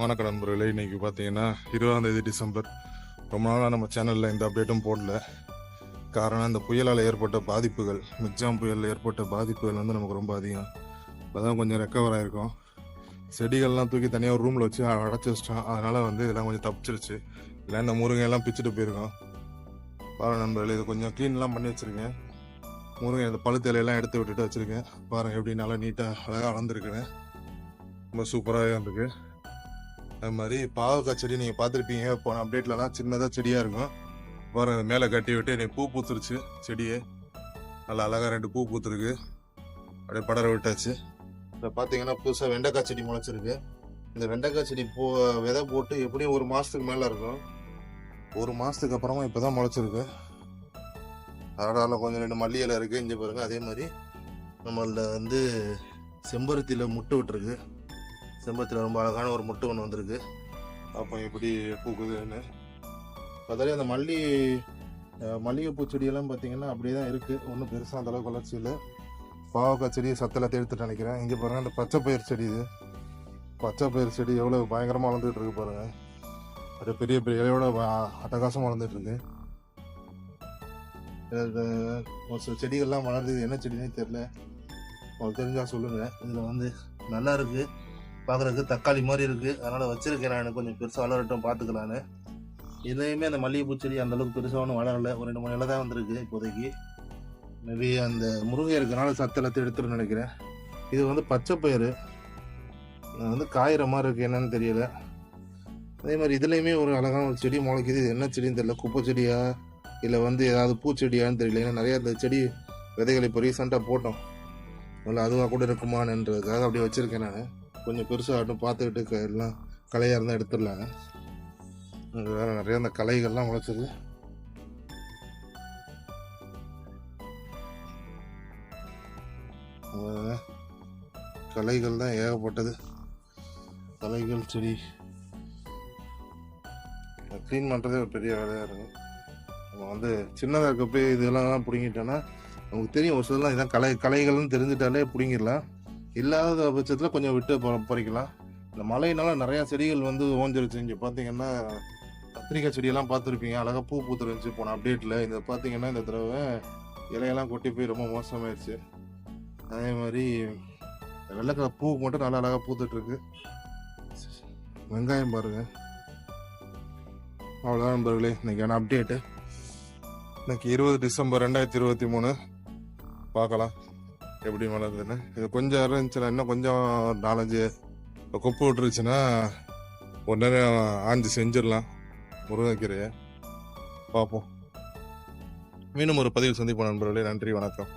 வணக்கம் நண்பர்களே. இன்றைக்கி பார்த்தீங்கன்னா 20ஆம் தேதி டிசம்பர். ரொம்ப நாளாக நம்ம சேனலில் இந்த அப்டேட்டும் போடல. காரணம், இந்த புயலால் ஏற்பட்ட பாதிப்புகள், மிக்ஜாம் புயலில் ஏற்பட்ட பாதிப்புகள் வந்து நமக்கு ரொம்ப அதிகம். இப்போ தான் கொஞ்சம் ரெக்கவர் ஆகிருக்கோம். செடிகள்லாம் தூக்கி தனியாக ஒரு ரூமில் வச்சு அடைச்சி வச்சிட்டோம். அதனால் வந்து இதெல்லாம் கொஞ்சம் தப்பிச்சிருச்சு. இல்லை இந்த முருங்கையெல்லாம் பிச்சுட்டு போயிருக்கோம். பாருங்கள் நண்பர்களே, இது கொஞ்சம் க்ளீன்லாம் பண்ணி வச்சுருக்கேன். முருங்கை இந்த பழுத்து இலையெல்லாம் எடுத்து விட்டுட்டு வச்சுருக்கேன். பாருங்கள் எப்படி நல்லா நீட்டாக அழகாக வளர்ந்துருக்குறேன். ரொம்ப சூப்பராகவே வந்துருக்கு. அது மாதிரி பாவக்காய் செடி நீங்கள் பார்த்துருப்பீங்க. போன அப்டேட்லலாம் சின்னதாக செடியாக இருக்கும். பாருங்க, மேலே கட்டி விட்டு எனக்கு பூ பூத்துருச்சு. செடியே நல்லா அழகாக 2 பூ பூத்துருக்கு. அப்படியே படர விட்டாச்சு. இப்போ பார்த்தீங்கன்னா புதுசாக வெண்டைக்காய் செடி முளைச்சிருக்கு. இந்த வெண்டைக்காய் செடி விதை போட்டு எப்படியும் 1 மாதத்துக்கு மேலே இருக்கும். 1 மாதத்துக்கு அப்புறமா இப்போ தான் முளைச்சிருக்கு. அதனால் கொஞ்சம் 2 மல்லி இலை இருக்குது. இங்கே பாருங்கள். அதே மாதிரி நம்மள வந்து செம்பருத்தியில் முட்டை விட்டுருக்கு. செம்பருத்தியில் ரொம்ப அழகான ஒரு முட்டை ஒன்று வந்திருக்கு. அப்போ எப்படி பூக்குதுன்னு பார்த்தாலே அந்த மல்லிகைப்பூ செடியெல்லாம் பார்த்தீங்கன்னா அப்படியே தான் இருக்குது. ஒன்றும் பெருசாக அந்தளவுக்கு வளர்ச்சி இல்லை. பாவக்காய் செடி சத்தில் எடுத்துட்டு நினைக்கிறேன். இங்கே பாருங்கள், அந்த பச்சை பயிர் செடி. இது பச்சை பயிர் செடி எவ்வளோ பயங்கரமாக வளர்ந்துட்டு இருக்கு பாருங்கள். அது பெரிய பெரிய இலையோட அட்டகாசமாக வளர்ந்துட்டுருக்கு. ஒரு சில செடிகள்லாம் வளருது. என்ன செடினே தெரில. உங்களுக்கு தெரிஞ்சால் சொல்லுங்கள். இதில் வந்து நல்லா இருக்குது, பார்க்குறதுக்கு தக்காளி மாதிரி இருக்குது. அதனால் வச்சுருக்கேன் நான். கொஞ்சம் பெருசாக வளரட்டும் பார்த்துக்கலான்னு. இதுலேயுமே அந்த மல்லிகைப்பூ செடி அந்தளவுக்கு பெருசாக ஒன்றும் வளரலை. ஒரு 2-3 இலை தான் வந்திருக்கு இப்போதைக்கு. மேபி அந்த முருங்கை இருக்கனால சத்தெல்லாத்தையும் எடுத்துட்டு நினைக்கிறேன். இது வந்து பச்சை பயிறு வந்து காயிற மாதிரி இருக்குது, என்னன்னு தெரியல. அதே மாதிரி இதுலேயுமே ஒரு அழகான ஒரு செடி முளைக்குது. இது என்ன செடின்னு தெரியல. குப்பை செடியா இல்லை வந்து ஏதாவது பூச்செடியான்னு தெரியல. ஏன்னா நிறையா இந்த செடி விதைகள் இப்போ ரீசெண்டாக போட்டோம். அதில் அதுவாக கூட இருக்குமான்றதுக்காக அப்படியே வச்சுருக்கேன் நான். கொஞ்சம் பெருசாகட்டும் பார்த்துக்கிட்டு எல்லாம் களையாக இருந்தால் எடுத்துடலாங்க. வேறு நிறைய அந்த களைகள்லாம் முளைச்சிது. களைகள் தான் ஏகப்பட்டது. களைகள் செடி க்ளீன் பண்ணுறதே ஒரு பெரிய வேலையாக இருக்கும். நம்ம வந்து சின்னதாக இருக்கப்போ இதெல்லாம் பிடுங்கிட்டோன்னா நமக்கு தெரியும். ஒரு சிலலாம் இதான் களைகள்னு தெரிஞ்சிட்டாலே பிடுங்கிடலாம். இல்லாத பட்சத்தில் கொஞ்சம் விட்டு பறிக்கலாம். இந்த மழையினால நிறையா செடிகள் வந்து ஓஞ்சிருச்சு. இங்கே பார்த்தீங்கன்னா கத்திரிக்காய் செடியெல்லாம் பார்த்துருப்பீங்க, அழகாக பூ பூத்துருந்துச்சு போன அப்டேட்டில். இதை பார்த்தீங்கன்னா இந்த தடவை இலையெல்லாம் கொட்டி போய் ரொம்ப மோசமாயிடுச்சு. அதே மாதிரி வெள்ளைக்காய் பூ மட்டும் நல்லா அழகாக பூத்துட்ருக்கு. வெங்காயம் பாருங்கள். அவ்வளோதான் நண்பர்களே இன்றைக்கான அப்டேட்டு. இன்னைக்கு 20 டிசம்பர் 2023. பார்க்கலாம் எப்படி வளருதுன்னு. இது கொஞ்சம் இருந்துச்சுன்னா இன்னும் கொஞ்சம் 4-5 கொப்பு விட்டுருச்சுன்னா ஒரு நேரம் ஆஞ்சு செஞ்சிடலாம் முருங்கைக்கீரையை. பார்ப்போம். மீண்டும் ஒரு பதிவில் சந்திப்போம் நண்பர்களே. நன்றி, வணக்கம்.